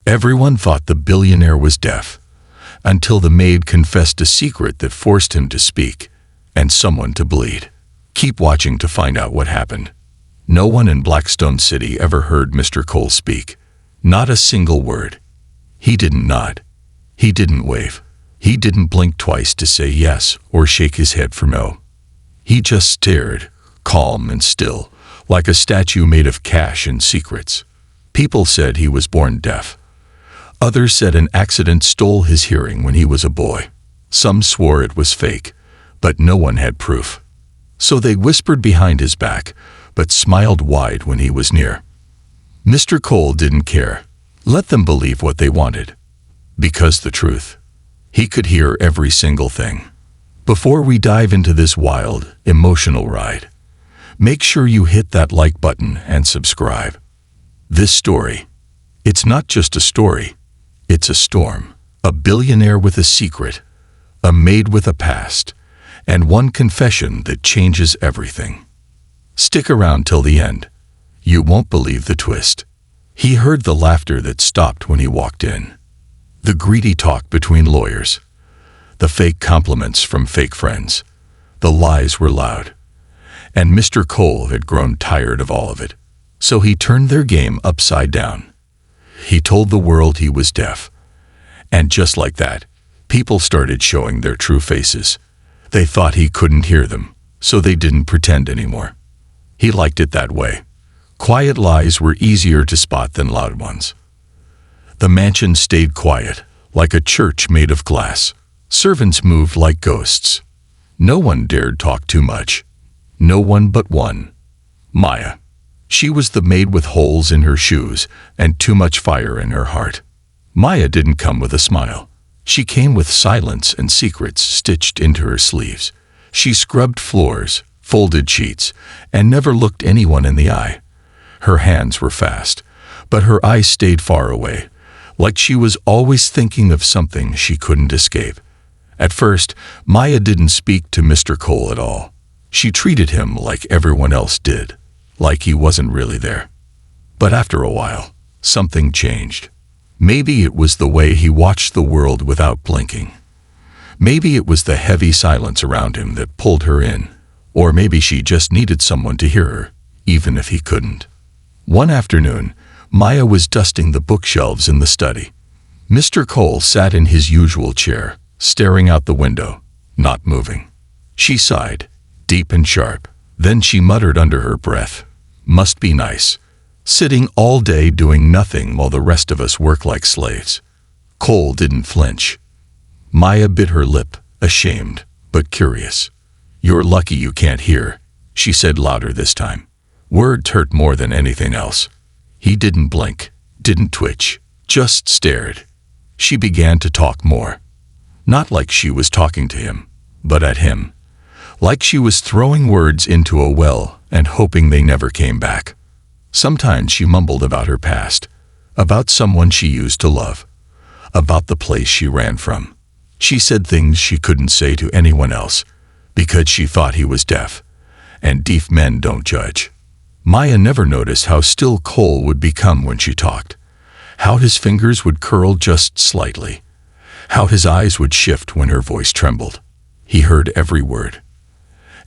Everyone thought the billionaire was deaf, until the maid confessed a secret that forced him to speak, and someone to bleed. Keep watching to find out what happened. No one in Blackstone City ever heard Mr. Cole speak. Not a single word. He didn't nod. He didn't wave. He didn't blink twice to say yes or shake his head for no. He just stared, calm and still, like a statue made of cash and secrets. People said he was born deaf. Others said an accident stole his hearing when he was a boy. Some swore it was fake, but no one had proof. So they whispered behind his back, but smiled wide when he was near. Mr. Cole didn't care. Let them believe what they wanted. Because the truth. He could hear every single thing. Before we dive into this wild, emotional ride, make sure you hit that like button and subscribe. This story, it's not just a story, it's a storm. A billionaire with a secret, a maid with a past, and one confession that changes everything. Stick around till the end. You won't believe the twist. He heard the laughter that stopped when he walked in. The greedy talk between lawyers. The fake compliments from fake friends. The lies were loud. And Mr. Cole had grown tired of all of it. So he turned their game upside down. He told the world he was deaf. And just like that, people started showing their true faces. They thought he couldn't hear them, so they didn't pretend anymore. He liked it that way. Quiet lies were easier to spot than loud ones. The mansion stayed quiet, like a church made of glass. Servants moved like ghosts. No one dared talk too much. No one but one. Maya. She was the maid with holes in her shoes and too much fire in her heart. Maya didn't come with a smile. She came with silence and secrets stitched into her sleeves. She scrubbed floors, folded sheets, and never looked anyone in the eye. Her hands were fast, but her eyes stayed far away, like she was always thinking of something she couldn't escape. At first, Maya didn't speak to Mr. Cole at all. She treated him like everyone else did, like he wasn't really there. But after a while, something changed. Maybe it was the way he watched the world without blinking. Maybe it was the heavy silence around him that pulled her in. Or maybe she just needed someone to hear her, even if he couldn't. One afternoon, Maya was dusting the bookshelves in the study. Mr. Cole sat in his usual chair, staring out the window, not moving. She sighed, deep and sharp. Then she muttered under her breath, "Must be nice. Sitting all day doing nothing while the rest of us work like slaves." Cole didn't flinch. Maya bit her lip, ashamed, but curious. "You're lucky you can't hear," she said louder this time. Words hurt more than anything else. He didn't blink, didn't twitch, just stared. She began to talk more. Not like she was talking to him, but at him. Like she was throwing words into a well and hoping they never came back. Sometimes she mumbled about her past, about someone she used to love, about the place she ran from. She said things she couldn't say to anyone else, because she thought he was deaf, and deaf men don't judge. Maya never noticed how still Cole would become when she talked, how his fingers would curl just slightly, how his eyes would shift when her voice trembled. He heard every word.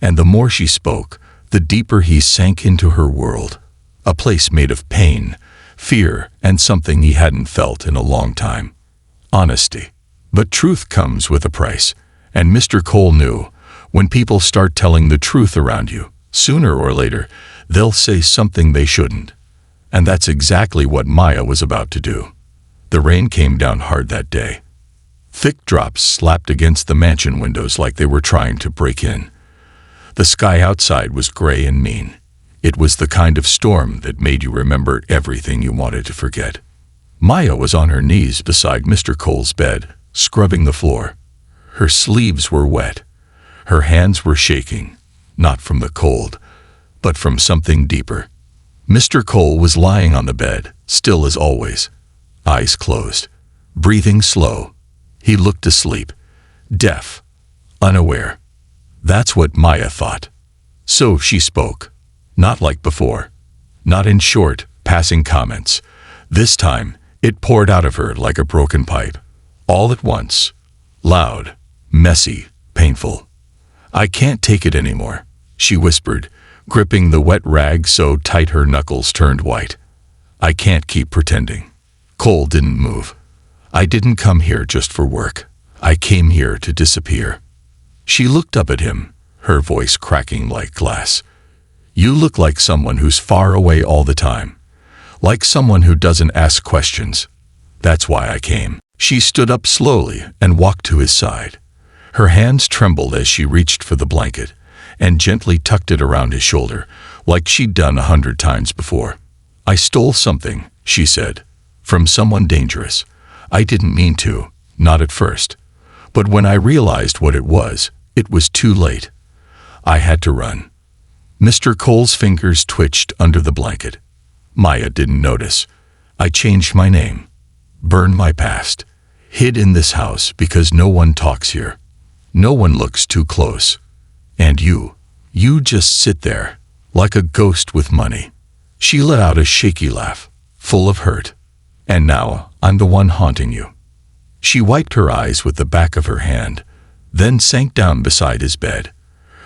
And the more she spoke, the deeper he sank into her world, a place made of pain, fear, and something he hadn't felt in a long time. Honesty. But truth comes with a price, and Mr. Cole knew, when people start telling the truth around you, sooner or later, they'll say something they shouldn't. And that's exactly what Maya was about to do. The rain came down hard that day. Thick drops slapped against the mansion windows like they were trying to break in. The sky outside was gray and mean. It was the kind of storm that made you remember everything you wanted to forget. Maya was on her knees beside Mr. Cole's bed, scrubbing the floor. Her sleeves were wet. Her hands were shaking, not from the cold, but from something deeper. Mr. Cole was lying on the bed, still as always, eyes closed, breathing slow. He looked asleep, deaf, unaware. That's what Maya thought. So she spoke, not like before, not in short, passing comments. This time, It poured out of her like a broken pipe, all at once, loud, messy, painful. "I can't take it anymore," she whispered, gripping the wet rag so tight her knuckles turned white. "I can't keep pretending." Cole didn't move. "I didn't come here just for work. I came here to disappear." She looked up at him, her voice cracking like glass. "You look like someone who's far away all the time. Like someone who doesn't ask questions. That's why I came." She stood up slowly and walked to his side. Her hands trembled as she reached for the blanket and gently tucked it around his shoulder, like she'd done 100 times before. "I stole something," she said, "from someone dangerous. I didn't mean to, not at first. But when I realized what it was too late. I had to run." Mr. Cole's fingers twitched under the blanket. "Maya didn't notice. I changed my name, burned my past, hid in this house because no one talks here. No one looks too close. And you just sit there, like a ghost with money." She let out a shaky laugh, full of hurt. "And now I'm the one haunting you." She wiped her eyes with the back of her hand, then sank down beside his bed.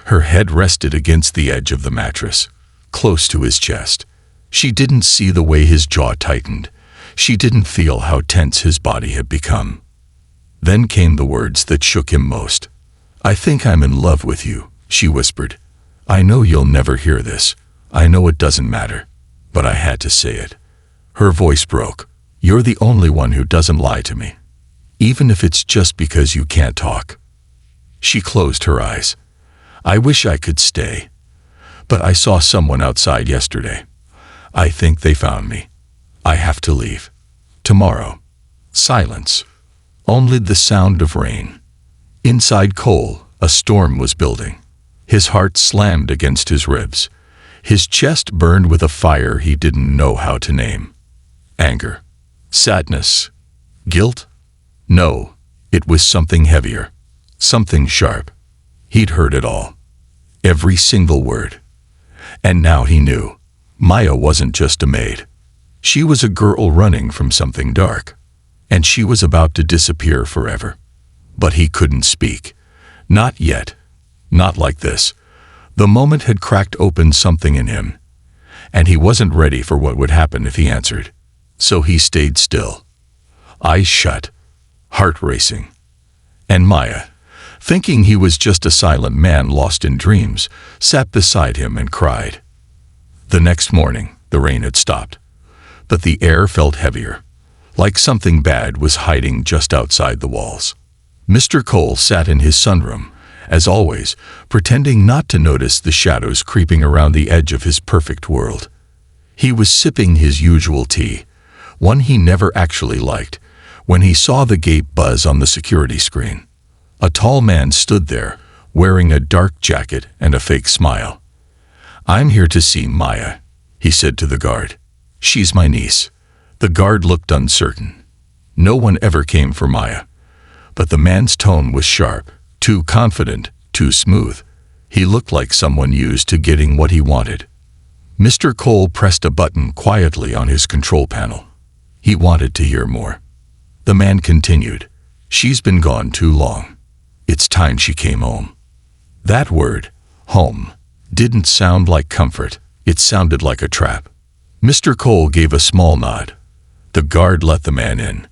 Her head rested against the edge of the mattress, close to his chest. She didn't see the way his jaw tightened. She didn't feel how tense his body had become. Then came the words that shook him most. "I think I'm in love with you," she whispered. "I know you'll never hear this. I know it doesn't matter. But I had to say it." Her voice broke. "You're the only one who doesn't lie to me. Even if it's just because you can't talk." She closed her eyes. "I wish I could stay. But I saw someone outside yesterday. I think they found me. I have to leave. Tomorrow." Silence. Only the sound of rain. Inside Cole, a storm was building. His heart slammed against his ribs. His chest burned with a fire he didn't know how to name. Anger. Sadness. Guilt? No, it was something heavier. Something sharp. He'd heard it all. Every single word. And now he knew. Maya wasn't just a maid. She was a girl running from something dark. And she was about to disappear forever. But he couldn't speak. Not yet. Not like this. The moment had cracked open something in him. And he wasn't ready for what would happen if he answered. So he stayed still. Eyes shut. Heart racing. And Maya, thinking he was just a silent man lost in dreams, sat beside him and cried. The next morning, the rain had stopped. But the air felt heavier, like something bad was hiding just outside the walls. Mr. Cole sat in his sunroom, as always, pretending not to notice the shadows creeping around the edge of his perfect world. He was sipping his usual tea, one he never actually liked, when he saw the gate buzz on the security screen. A tall man stood there, wearing a dark jacket and a fake smile. "I'm here to see Maya," he said to the guard. "She's my niece." The guard looked uncertain. No one ever came for Maya. But the man's tone was sharp, too confident, too smooth. He looked like someone used to getting what he wanted. Mr. Cole pressed a button quietly on his control panel. He wanted to hear more. The man continued, "She's been gone too long. It's time she came home." That word, home, didn't sound like comfort. It sounded like a trap. Mr. Cole gave a small nod. The guard let the man in.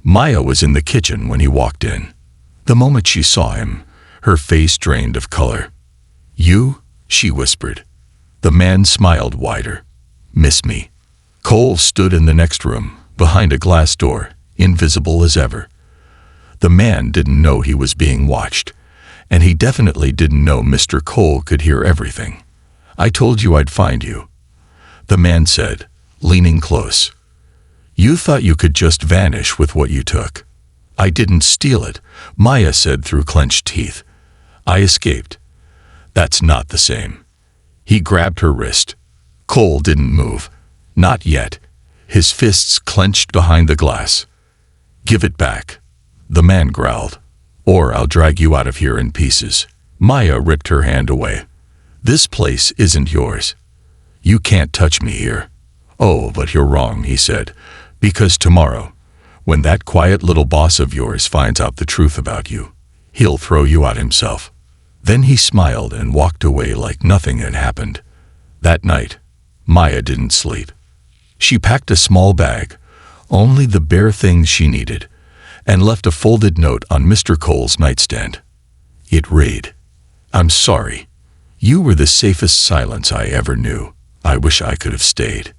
Maya was in the kitchen when he walked in. The moment she saw him, her face drained of color. "You?" she whispered. The man smiled wider. "Miss me?" Cole stood in the next room, behind a glass door, invisible as ever. The man didn't know he was being watched, and he definitely didn't know Mr. Cole could hear everything. "I told you I'd find you," the man said, leaning close. "You thought you could just vanish with what you took." "I didn't steal it," Maya said through clenched teeth. "I escaped." "That's not the same." He grabbed her wrist. Cole didn't move. Not yet. His fists clenched behind the glass. "Give it back," the man growled, "or I'll drag you out of here in pieces." Maya ripped her hand away. "This place isn't yours. You can't touch me here." "Oh, but you're wrong," he said, Because tomorrow, when that quiet little boss of yours finds out the truth about you, he'll throw you out himself." Then he smiled and walked away like nothing had happened. That night, Maya didn't sleep. She packed a small bag, only the bare things she needed, and left a folded note on Mr. Cole's nightstand. It read, "I'm sorry. You were the safest silence I ever knew. I wish I could have stayed."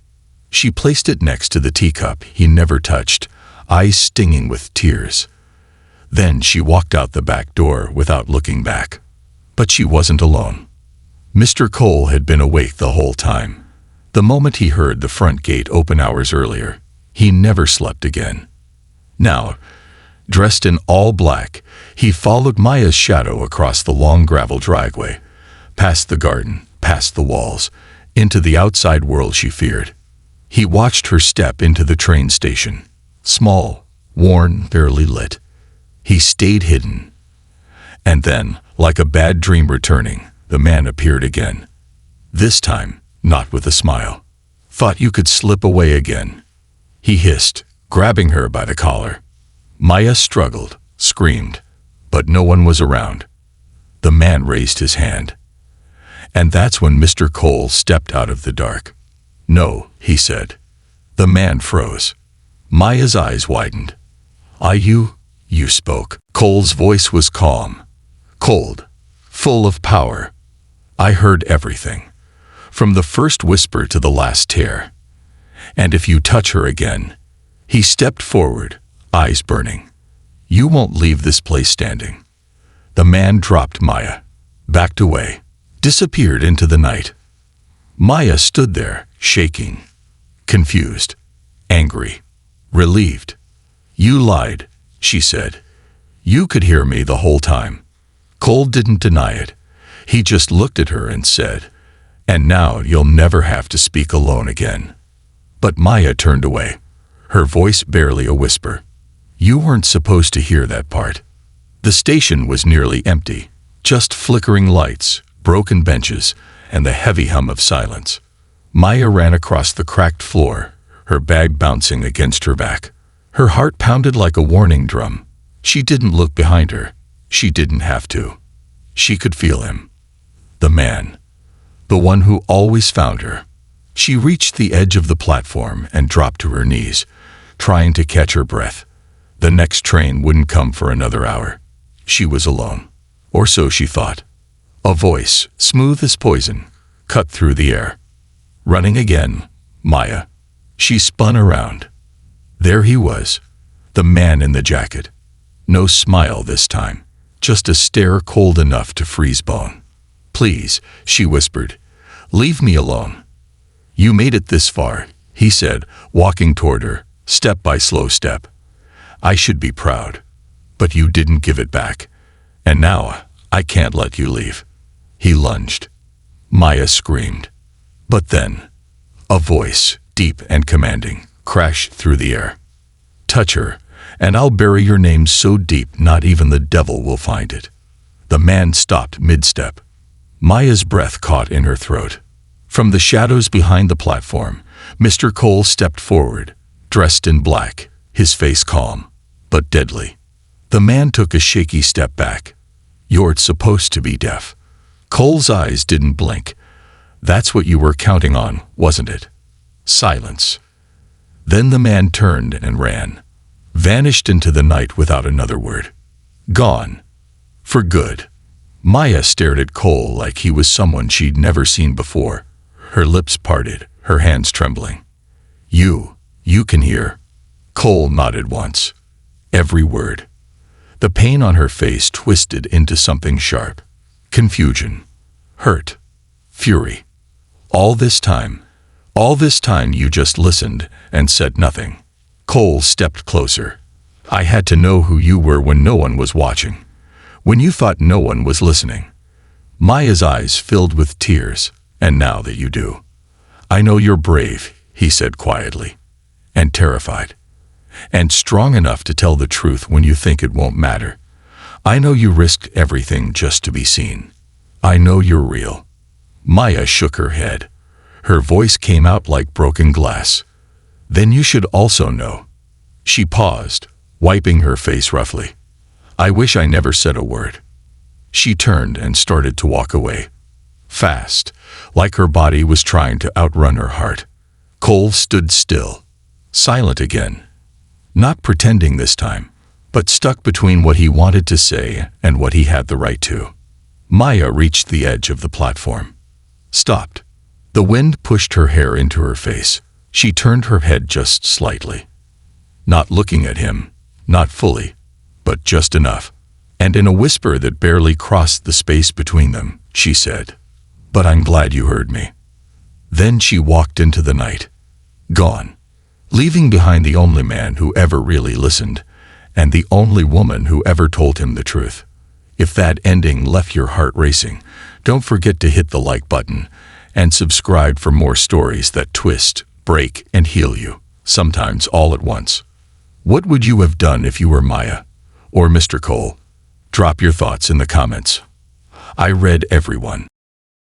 She placed it next to the teacup he never touched, eyes stinging with tears. Then she walked out the back door without looking back. But she wasn't alone. Mr. Cole had been awake the whole time. The moment he heard the front gate open hours earlier, he never slept again. Now, dressed in all black, he followed Maya's shadow across the long gravel driveway, past the garden, past the walls, into the outside world she feared. He watched her step into the train station, small, worn, barely lit. He stayed hidden. And then, like a bad dream returning, the man appeared again. This time, not with a smile. "Thought you could slip away again," he hissed, grabbing her by the collar. Maya struggled, screamed, but no one was around. The man raised his hand. And that's when Mr. Cole stepped out of the dark. "No," he said. The man froze. Maya's eyes widened. You spoke." Cole's voice was calm, cold, full of power. "I heard everything, from the first whisper to the last tear. And if you touch her again," he stepped forward, eyes burning, "you won't leave this place standing." The man dropped Maya, backed away, disappeared into the night. Maya stood there, shaking, confused, angry, relieved. "You lied," she said. "You could hear me the whole time." Cole didn't deny it. He just looked at her and said, "And now you'll never have to speak alone again." But Maya turned away, her voice barely a whisper. "You weren't supposed to hear that part." The station was nearly empty, just flickering lights, broken benches, and the heavy hum of silence. Maya ran across the cracked floor, her bag bouncing against her back. Her heart pounded like a warning drum. She didn't look behind her. She didn't have to. She could feel him. The man. The one who always found her. She reached the edge of the platform and dropped to her knees, trying to catch her breath. The next train wouldn't come for another hour. She was alone. Or so she thought. A voice, smooth as poison, cut through the air. "Running again, Maya." She spun around. There he was, the man in the jacket. No smile this time, just a stare cold enough to freeze bone. "Please," she whispered, "leave me alone." "You made it this far," he said, walking toward her, step by slow step. "I should be proud. But you didn't give it back. And now, I can't let you leave." He lunged. Maya screamed. But then, a voice, deep and commanding, crashed through the air. "Touch her, and I'll bury your name so deep not even the devil will find it." The man stopped mid-step. Maya's breath caught in her throat. From the shadows behind the platform, Mr. Cole stepped forward, dressed in black, his face calm, but deadly. The man took a shaky step back. "You're supposed to be deaf." Cole's eyes didn't blink. "That's what you were counting on, wasn't it?" Silence. Then the man turned and ran, vanished into the night without another word. Gone. For good. Maya stared at Cole like he was someone she'd never seen before, her lips parted, her hands trembling. You can hear." Cole nodded once. Every word. The pain on her face twisted into something sharp. Confusion. Hurt. Fury. All this time you just listened and said nothing." Cole stepped closer. "I had to know who you were when no one was watching. When you thought no one was listening." Maya's eyes filled with tears. "And now that you do." "I know you're brave," he said quietly. "And terrified. And strong enough to tell the truth when you think it won't matter. I know you risked everything just to be seen. I know you're real." Maya shook her head. Her voice came out like broken glass. Then you should also know. She paused, wiping her face roughly. I wish I never said a word. She turned and started to walk away. Fast, like her body was trying to outrun her heart. Cole stood still, silent again. Not pretending this time, but stuck between what he wanted to say and what he had the right to. Maya reached the edge of the platform. Stopped. The wind pushed her hair into her face. She turned her head just slightly. Not looking at him, not fully, but just enough. And in a whisper that barely crossed the space between them, she said, "But I'm glad you heard me." Then she walked into the night. Gone. Leaving behind the only man who ever really listened, and the only woman who ever told him the truth. If that ending left your heart racing, don't forget to hit the like button and subscribe for more stories that twist, break, and heal you, sometimes all at once. What would you have done if you were Maya or Mr. Cole? Drop your thoughts in the comments. I read everyone.